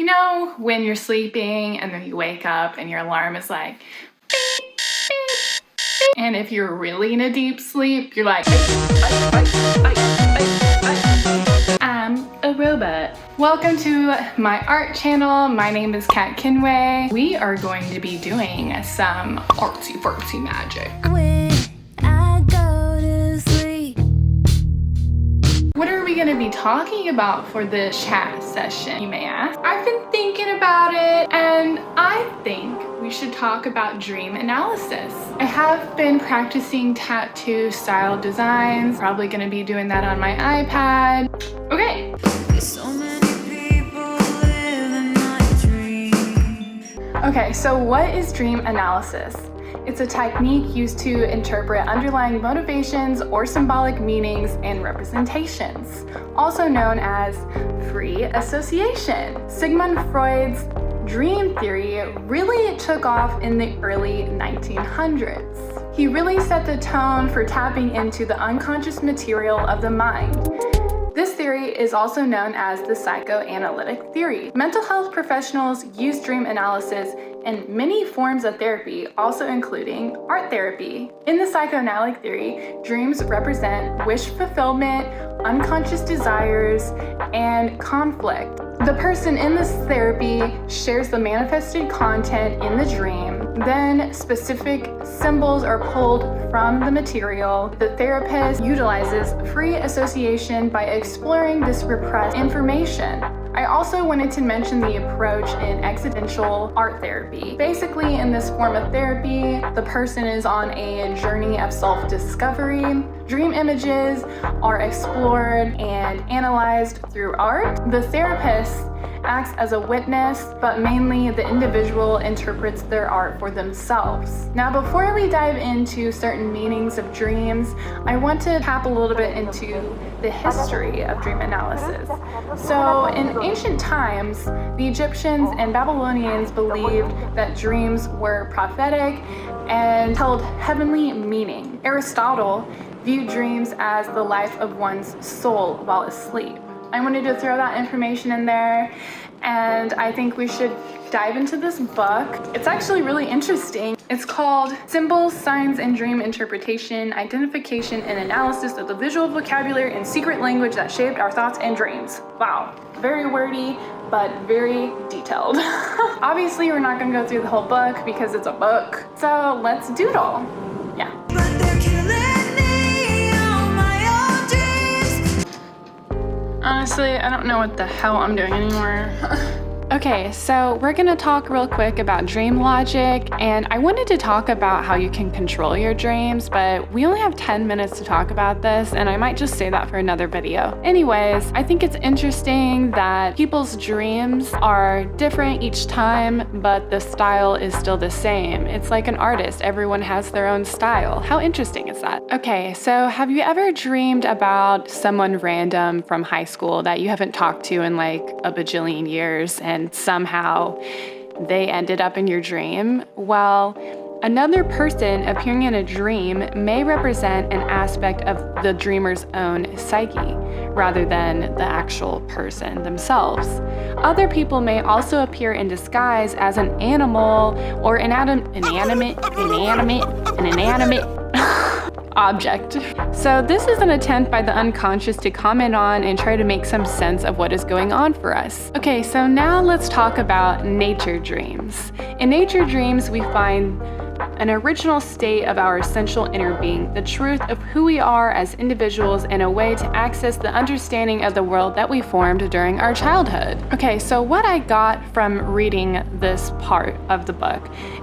You know when you're sleeping and then you wake up and your alarm is like beep, beep, beep. And if you're really in a deep sleep, you're like I'm a robot. Welcome to my art channel. My name is Kat Kinway. We are going to be doing some artsy-fartsy magic. When I go to sleep. What are we going to be talking about for this chat session, you may ask? I've been thinking about it, and I think we should talk about dream analysis. I have been practicing tattoo style designs, probably going to be doing that on my iPad. Okay. So many people live in my dreams. Okay, so what is dream analysis? It's a technique used to interpret underlying motivations or symbolic meanings and representations, also known as free association. Sigmund Freud's dream theory really took off in the early 1900s. He really set the tone for tapping into the unconscious material of the mind. This theory is also known as the psychoanalytic theory. Mental health professionals use dream analysis in many forms of therapy, also including art therapy. In the psychoanalytic theory, dreams represent wish fulfillment, unconscious desires, and conflict. The person in this therapy shares the manifested content in the dream, then specific symbols are pulled from the material. The therapist utilizes free association by exploring this repressed information. I also wanted to mention the approach in existential art therapy. Basically, in this form of therapy, the person is on a journey of self-discovery. Dream images are explored and analyzed through art. The therapist acts as a witness, but mainly the individual interprets their art for themselves. Now, before we dive into certain meanings of dreams, I want to tap a little bit into the history of dream analysis. So, in ancient times, the Egyptians and Babylonians believed that dreams were prophetic and held heavenly meaning. Aristotle viewed dreams as the life of one's soul while asleep. I wanted to throw that information in there, and I think we should dive into this book. It's actually really interesting. It's called Symbols, Signs, and Dream Interpretation, Identification and Analysis of the Visual Vocabulary and Secret Language That Shaped Our Thoughts and Dreams. Wow, very wordy, but very detailed. Obviously, we're not gonna go through the whole book because it's a book, so let's doodle. Yeah. But they're killing me, all my old dreams. Honestly, I don't know what the hell I'm doing anymore. Okay, so we're gonna talk real quick about dream logic, and I wanted to talk about how you can control your dreams, but we only have 10 minutes to talk about this, and I might just say that for another video. Anyways, I think it's interesting that people's dreams are different each time, but the style is still the same. It's like an artist, everyone has their own style. How interesting is that? Okay, so have you ever dreamed about someone random from high school that you haven't talked to in like a bajillion years, and somehow they ended up in your dream? Well, another person appearing in a dream may represent an aspect of the dreamer's own psyche rather than the actual person themselves. Other people may also appear in disguise as an animal or inanimate object. So this is an attempt by the unconscious to comment on and try to make some sense of what is going on for us. Okay, so now let's talk about nature dreams. In nature dreams, we find an original state of our essential inner being, the truth of who we are as individuals, and a way to access the understanding of the world that we formed during our childhood. Okay, so what I got from reading this part of the book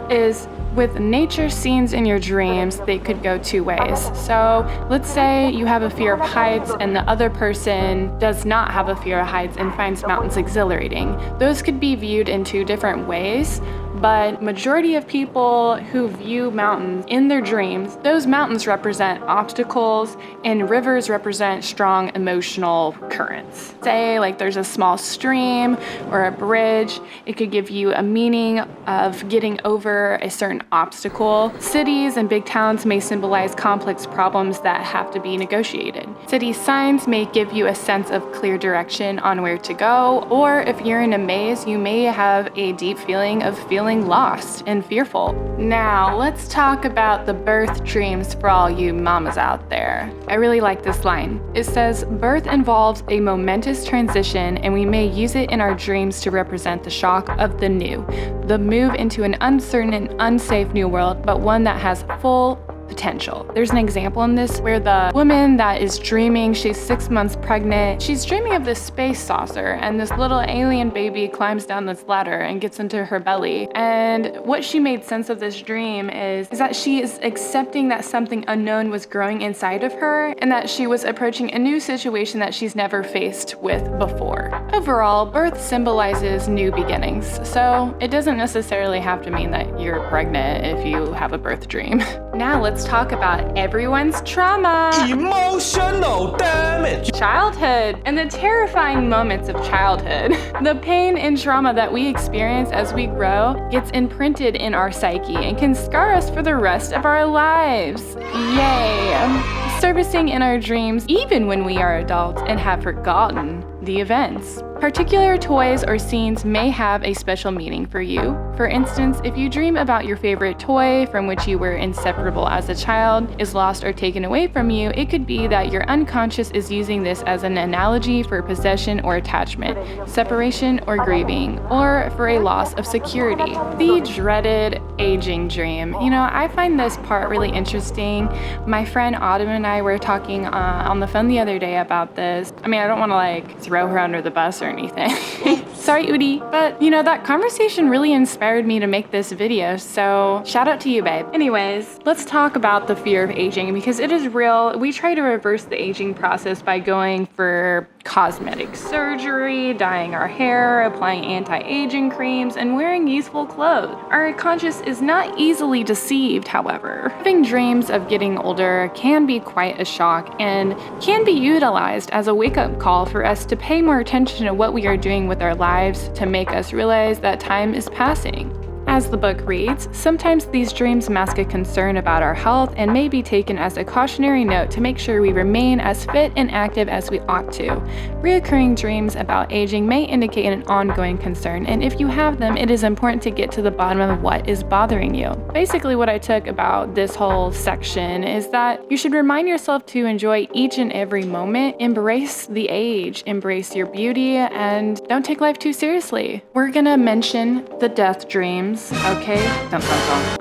is with nature scenes in your dreams, they could go two ways. So let's say you have a fear of heights and the other person does not have a fear of heights and finds mountains exhilarating. Those could be viewed in two different ways, but majority of people who view mountains in their dreams, those mountains represent obstacles and rivers represent strong emotional currents. Say like there's a small stream or a bridge, it could give you a meaning of getting over a certain obstacle. Cities and big towns may symbolize complex problems that have to be negotiated. City signs may give you a sense of clear direction on where to go, or if you're in a maze, you may have a deep feeling of feeling lost and fearful. Now, let's talk about the birth dreams for all you mamas out there. I really like this line. It says, birth involves a momentous transition, and we may use it in our dreams to represent the shock of the new, the move into an uncertain and unsafe new world, but one that has full potential. There's an example in this where the woman that is dreaming, she's 6 months pregnant, she's dreaming of this space saucer, and this little alien baby climbs down this ladder and gets into her belly. And what she made sense of this dream is that she is accepting that something unknown was growing inside of her, and that she was approaching a new situation that she's never faced with before. Overall, birth symbolizes new beginnings, so it doesn't necessarily have to mean that you're pregnant if you have a birth dream. Now let's talk about everyone's trauma. Emotional damage. Childhood and the terrifying moments of childhood. The pain and trauma that we experience as we grow gets imprinted in our psyche and can scar us for the rest of our lives. Yay! Surfacing in our dreams even when we are adults and have forgotten the events. Particular toys or scenes may have a special meaning for you. For instance, if you dream about your favorite toy from which you were inseparable as a child is lost or taken away from you, it could be that your unconscious is using this as an analogy for possession or attachment, separation or grieving, or for a loss of security. The dreaded aging dream. You know, I find this part really interesting. My friend Autumn and I were talking on the phone the other day about this. I mean, I don't want to like throw her under the bus or anything. Sorry, Udi. But, you know, that conversation really inspired me to make this video, so shout out to you, babe. Anyways, let's talk about the fear of aging because it is real. We try to reverse the aging process by going for cosmetic surgery, dyeing our hair, applying anti-aging creams, and wearing youthful clothes. Our conscious is not easily deceived, however. Having dreams of getting older can be quite a shock and can be utilized as a wake-up call for us to pay more attention to what we are doing with our lives to make us realize that time is passing. As the book reads, sometimes these dreams mask a concern about our health and may be taken as a cautionary note to make sure we remain as fit and active as we ought to. Reoccurring dreams about aging may indicate an ongoing concern, and if you have them, it is important to get to the bottom of what is bothering you. Basically, what I took about this whole section is that you should remind yourself to enjoy each and every moment, embrace the age, embrace your beauty, and don't take life too seriously. We're gonna mention the death dreams. Okay,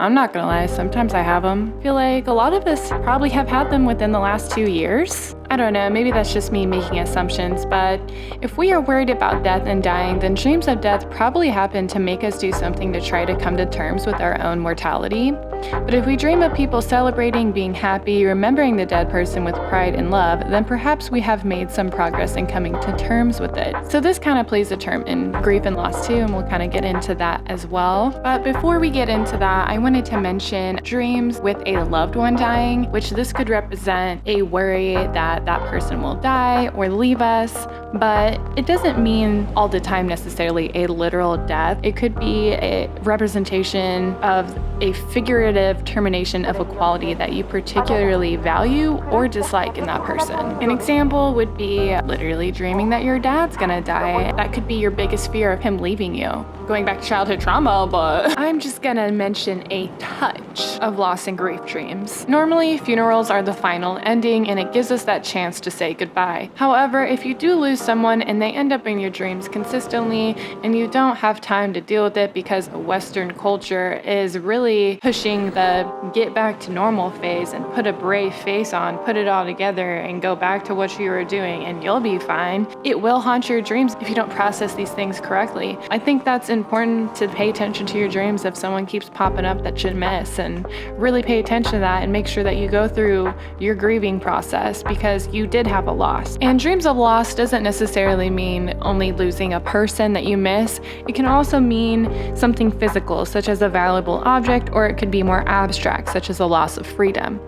I'm not gonna lie, sometimes I have them. I feel like a lot of us probably have had them within the last 2 years. I don't know, maybe that's just me making assumptions, but if we are worried about death and dying, then dreams of death probably happen to make us do something to try to come to terms with our own mortality. But if we dream of people celebrating, being happy, remembering the dead person with pride and love, then perhaps we have made some progress in coming to terms with it. So this kind of plays a term in grief and loss too, and we'll kind of get into that as well. But before we get into that, I wanted to mention dreams with a loved one dying, which this could represent a worry that that person will die or leave us, but it doesn't mean all the time necessarily a literal death. It could be a representation of a figurative termination of a quality that you particularly value or dislike in that person. An example would be literally dreaming that your dad's gonna die. That could be your biggest fear of him leaving you. Going back to childhood trauma, but I'm just gonna mention a touch of loss and grief dreams. Normally, funerals are the final ending and it gives us that chance to say goodbye. However, if you do lose someone and they end up in your dreams consistently and you don't have time to deal with it because Western culture is really pushing the get back to normal phase and put a brave face on, put it all together and go back to what you were doing and you'll be fine. It will haunt your dreams if you don't process these things correctly. I think that's important to pay attention to your dreams if someone keeps popping up that should miss, and really pay attention to that and make sure that you go through your grieving process, because because you did have a loss. And dreams of loss doesn't necessarily mean only losing a person that you miss. It can also mean something physical, such as a valuable object, or it could be more abstract, such as a loss of freedom,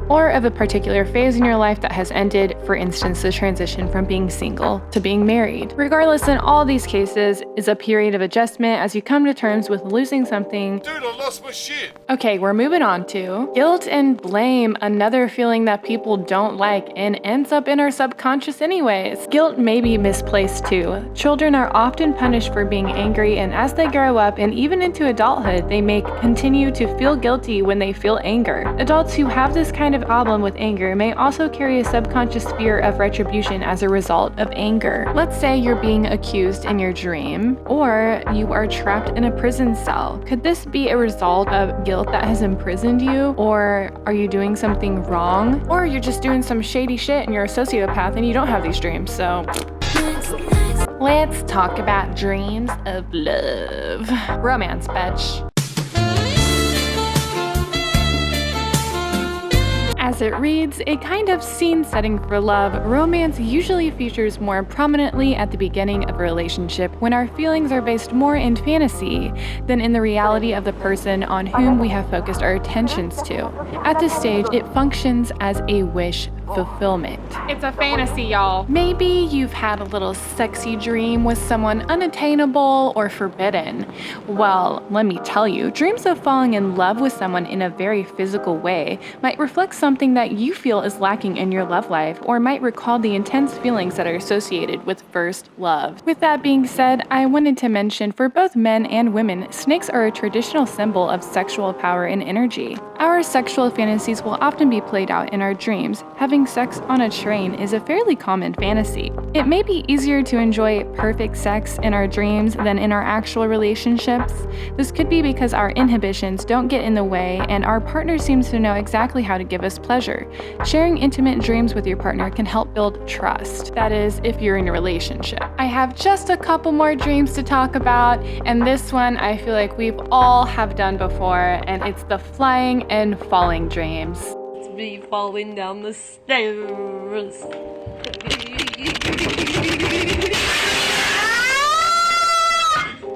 or of a particular phase in your life that has ended, for instance, the transition from being single to being married. Regardless, in all these cases is a period of adjustment as you come to terms with losing something. Dude, I lost my shit. Okay, we're moving on to guilt and blame, another feeling that people don't like and ends up in our subconscious anyways. Guilt may be misplaced too. Children are often punished for being angry, and as they grow up and even into adulthood, they may continue to feel guilty when they feel anger. Adults who have this kind of problem with anger may also carry a subconscious fear of retribution as a result of anger. Let's say you're being accused in your dream, or you are trapped in a prison cell. Could this be a result of guilt that has imprisoned you? Or are you doing something wrong? Or you're just doing some shady shit and you're a sociopath and you don't have these dreams, so... Let's talk about dreams of love. Romance, bitch. As it reads, a kind of scene setting for love, romance usually features more prominently at the beginning of a relationship when our feelings are based more in fantasy than in the reality of the person on whom we have focused our attentions to. At this stage, it functions as a wish fulfillment. It's a fantasy, y'all. Maybe you've had a little sexy dream with someone unattainable or forbidden. Well, let me tell you, dreams of falling in love with someone in a very physical way might reflect something that you feel is lacking in your love life, or might recall the intense feelings that are associated with first love. With that being said, I wanted to mention for both men and women, snakes are a traditional symbol of sexual power and energy. Our sexual fantasies will often be played out in our dreams. Having sex on a train is a fairly common fantasy. It may be easier to enjoy perfect sex in our dreams than in our actual relationships. This could be because our inhibitions don't get in the way and our partner seems to know exactly how to give us pleasure. Sharing intimate dreams with your partner can help build trust. That is, if you're in a relationship. I have just a couple more dreams to talk about, and this one I feel like we've all have done before, and it's the flying and falling dreams. It's me falling down the stairs.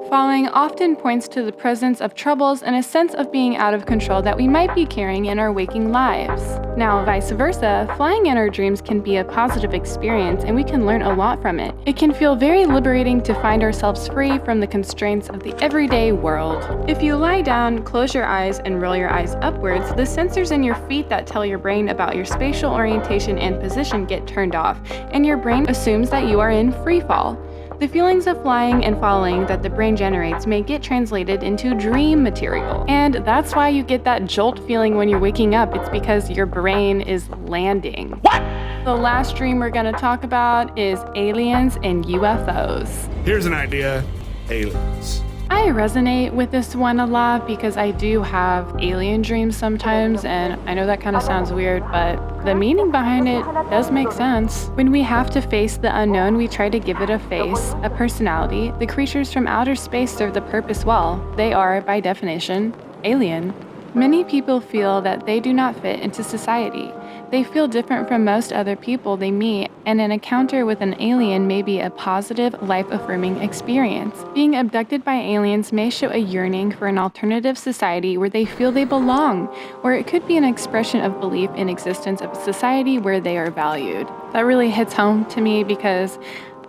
Falling often points to the presence of troubles and a sense of being out of control that we might be carrying in our waking lives. Now, vice versa, flying in our dreams can be a positive experience and we can learn a lot from it. It can feel very liberating to find ourselves free from the constraints of the everyday world. If you lie down, close your eyes, and roll your eyes upwards, the sensors in your feet that tell your brain about your spatial orientation and position get turned off, and your brain assumes that you are in free fall. The feelings of flying and falling that the brain generates may get translated into dream material. And that's why you get that jolt feeling when you're waking up. It's because your brain is landing. What? The last dream we're going to talk about is aliens and UFOs. Here's an idea. Aliens. I resonate with this one a lot because I do have alien dreams sometimes, and I know that kind of sounds weird, but the meaning behind it does make sense. When we have to face the unknown, we try to give it a face, a personality. The creatures from outer space serve the purpose well. They are, by definition, alien. Many people feel that they do not fit into society. They feel different from most other people they meet, and an encounter with an alien may be a positive, life-affirming experience. Being abducted by aliens may show a yearning for an alternative society where they feel they belong, or it could be an expression of belief in existence of a society where they are valued. That really hits home to me because,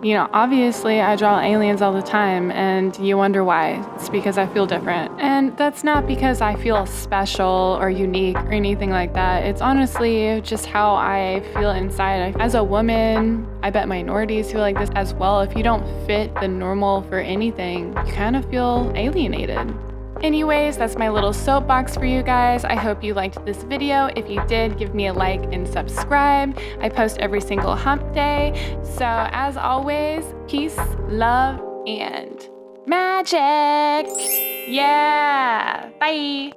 you know, obviously I draw aliens all the time and you wonder why. It's because I feel different. And that's not because I feel special or unique or anything like that. It's honestly just how I feel inside. As a woman, I bet minorities feel like this as well. If you don't fit the normal for anything, you kind of feel alienated. Anyways, that's my little soapbox for you guys. I hope you liked this video. If you did, give me a like and subscribe. I post every single hump day. So as always, peace, love, and magic. Yeah, bye.